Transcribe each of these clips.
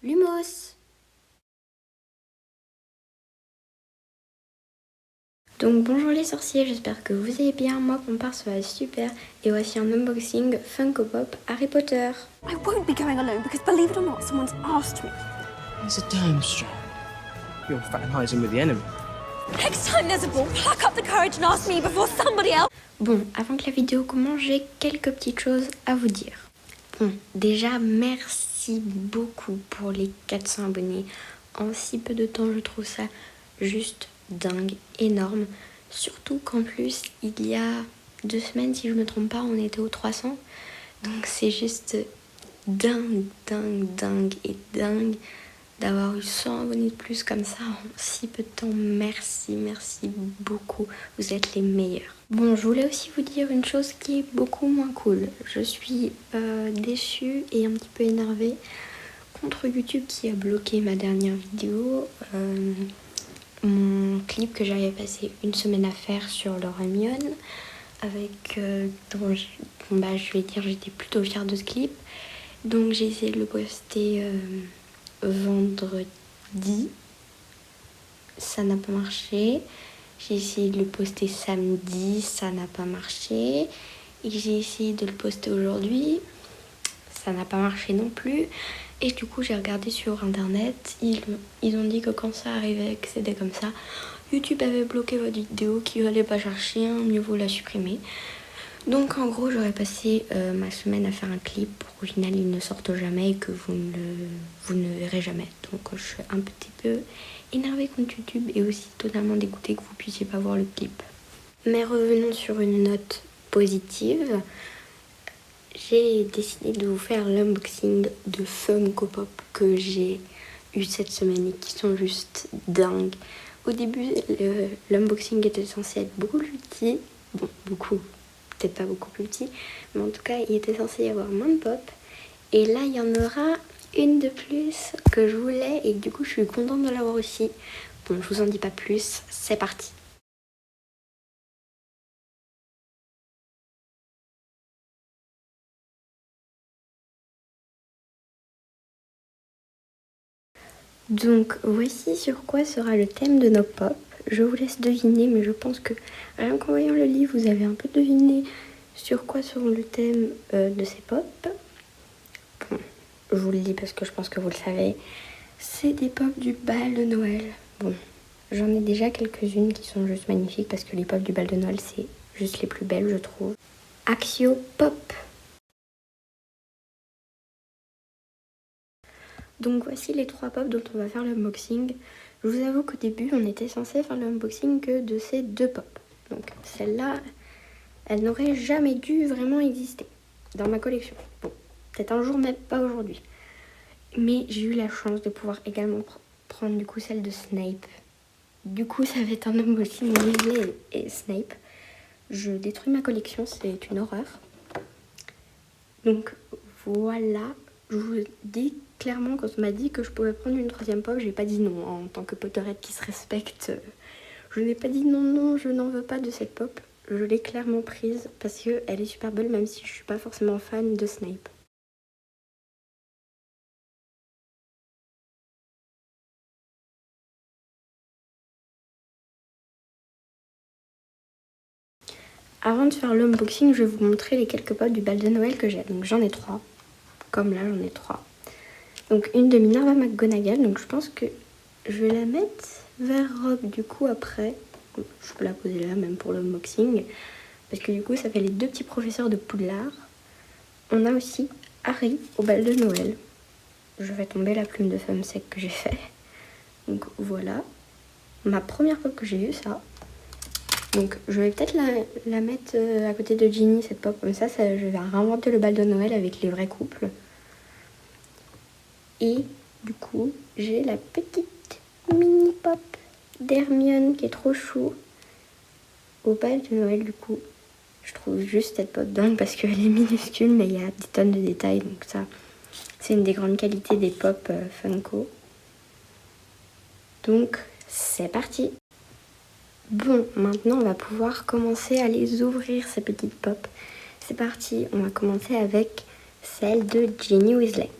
Lumos. Donc bonjour les sorciers, j'espère que vous allez bien, moi mon part ça va super et voici un unboxing Funko Pop Harry Potter. I won't be going alone because believe it or not, someone's asked me. There's a Durmstrang. You're fraternizing with the enemy. Next time there's a ball, pluck up the courage and ask me before somebody else. Bon, avant que la vidéo commence, j'ai quelques petites choses à vous dire. Bon, déjà merci beaucoup pour les 400 abonnés. En si peu de temps, je trouve ça juste dingue, énorme. Surtout qu'en plus, il y a 2 semaines, si je me trompe pas, on était aux 300. Donc c'est juste dingue d'avoir eu 100 abonnés de plus comme ça en si peu de temps. Merci beaucoup. Vous êtes les meilleurs. Bon, je voulais aussi vous dire une chose qui est beaucoup moins cool. Je suis déçue et un petit peu énervée contre YouTube qui a bloqué ma dernière vidéo. Mon clip que j'avais passé une semaine à faire sur Laura Mion, avec je vais dire j'étais plutôt fière de ce clip. Donc j'ai essayé de le poster vendredi, ça n'a pas marché. J'ai essayé de le poster samedi, ça n'a pas marché. Et j'ai essayé de le poster aujourd'hui, ça n'a pas marché non plus. Et du coup j'ai regardé sur internet, ils ont dit que quand ça arrivait, que c'était comme ça, YouTube avait bloqué votre vidéo, qu'il fallait pas chercher, mieux vaut la supprimer. Donc en gros j'aurais passé ma semaine à faire un clip pour qu'au final il ne sorte jamais et que vous ne verrez jamais. Donc je suis un petit peu énervée contre YouTube et aussi totalement dégoûtée que vous puissiez pas voir le clip. Mais revenons sur une note positive. J'ai décidé de vous faire l'unboxing de Funko Pop que j'ai eu cette semaine et qui sont juste dingues. Au début l'unboxing était censé être beaucoup plus petit. Bon, beaucoup, peut-être pas beaucoup plus petit, mais en tout cas il était censé y avoir moins de pop. Et là il y en aura une de plus que je voulais et du coup je suis contente de l'avoir aussi. Bon, je vous en dis pas plus, c'est parti. Donc voici sur quoi sera le thème de nos pop. Je vous laisse deviner, mais je pense que rien qu'en voyant le livre, vous avez un peu deviné sur quoi sera le thème de ces pop. Bon, je vous le dis parce que je pense que vous le savez. C'est des pop du bal de Noël. Bon, j'en ai déjà quelques-unes qui sont juste magnifiques parce que les pop du bal de Noël, c'est juste les plus belles, je trouve. Axio Pop. Donc voici les 3 pop dont on va faire l'unboxing. Je vous avoue qu'au début, on était censé faire l'unboxing que de ces 2 pop. Donc celle-là, elle n'aurait jamais dû vraiment exister dans ma collection. Bon, peut-être un jour, mais pas aujourd'hui. Mais j'ai eu la chance de pouvoir également prendre du coup celle de Snape. Du coup, ça va être un unboxing Weasley et Snape. Je détruis ma collection, c'est une horreur. Donc voilà, je vous dis clairement, quand on m'a dit que je pouvais prendre une 3e pop, j'ai pas dit non. En tant que Potterhead qui se respecte, je n'ai pas dit non, je n'en veux pas de cette pop. Je l'ai clairement prise parce qu'elle est super belle, même si je suis pas forcément fan de Snape. Avant de faire l'unboxing, je vais vous montrer les quelques pop du bal de Noël que j'ai. Donc j'en ai 3, comme là j'en ai 3. Donc une de Minerva McGonagall, donc je pense que je vais la mettre vers Rogue du coup après. Je peux la poser là même pour l'unboxing, parce que du coup ça fait les 2 petits professeurs de Poudlard. On a aussi Harry au bal de Noël. Je vais tomber la plume de femme sec que j'ai fait. Donc voilà, ma première pop que j'ai eue, ça. Donc je vais peut-être la mettre à côté de Ginny, cette pop, comme ça je vais réinventer le bal de Noël avec les vrais couples. Et du coup, j'ai la petite mini pop d'Hermione qui est trop chou au bal de Noël. Du coup, je trouve juste cette pop dingue parce qu'elle est minuscule, mais il y a des tonnes de détails. Donc ça, c'est une des grandes qualités des pop Funko. Donc, c'est parti. Bon, maintenant on va pouvoir commencer à les ouvrir, ces petites pop. C'est parti, on va commencer avec celle de Ginny Weasley.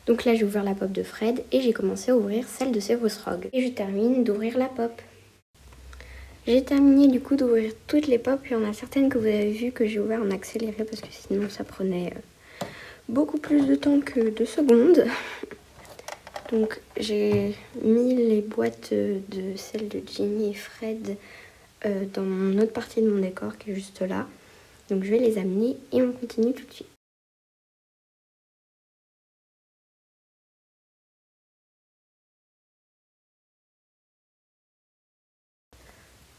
Donc là j'ai ouvert la pop de Fred et j'ai commencé à ouvrir celle de Severus Rogue. Et je termine d'ouvrir la pop. J'ai terminé du coup d'ouvrir toutes les pop. Il y en a certaines que vous avez vues que j'ai ouvert en accéléré parce que sinon ça prenait beaucoup plus de temps que 2 secondes. Donc j'ai mis les boîtes de celles de Ginny et Fred dans mon autre partie de mon décor qui est juste là. Donc je vais les amener et on continue tout de suite.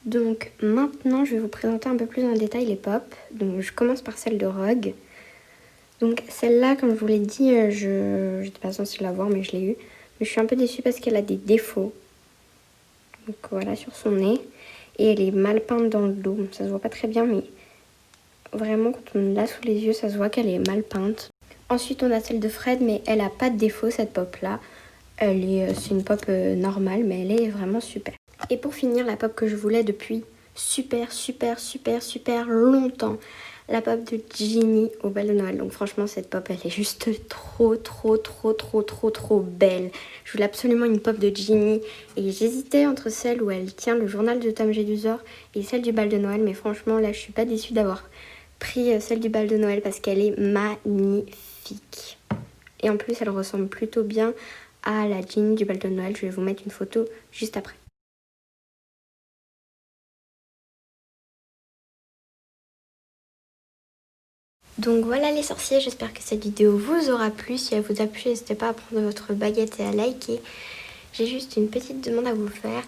Donc maintenant je vais vous présenter un peu plus en détail les pop. Donc je commence par celle de Rogue. Donc celle-là, comme je vous l'ai dit, je n'étais pas censée l'avoir mais je l'ai eue. Mais je suis un peu déçue parce qu'elle a des défauts. Donc voilà, sur son nez. Et elle est mal peinte dans le dos. Bon, ça se voit pas très bien mais vraiment quand on l'a sous les yeux ça se voit qu'elle est mal peinte. Ensuite on a celle de Fred mais elle a pas de défaut cette pop là. C'est une pop normale mais elle est vraiment super. Et pour finir, la pop que je voulais depuis super longtemps. La pop de Ginny au bal de Noël. Donc franchement, cette pop, elle est juste trop belle. Je voulais absolument une pop de Ginny. Et j'hésitais entre celle où elle tient le journal de Tom Jedusor et celle du bal de Noël. Mais franchement, là, je suis pas déçue d'avoir pris celle du bal de Noël parce qu'elle est magnifique. Et en plus, elle ressemble plutôt bien à la Ginny du bal de Noël. Je vais vous mettre une photo juste après. Donc voilà les sorciers, j'espère que cette vidéo vous aura plu. Si elle vous a plu, n'hésitez pas à prendre votre baguette et à liker. J'ai juste une petite demande à vous faire.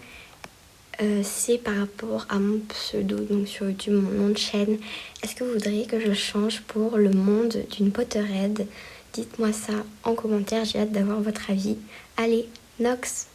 C'est par rapport à mon pseudo, donc sur YouTube, mon nom de chaîne. Est-ce que vous voudriez que je change pour le monde d'une Potterhead? Dites-moi ça en commentaire, j'ai hâte d'avoir votre avis. Allez, Nox!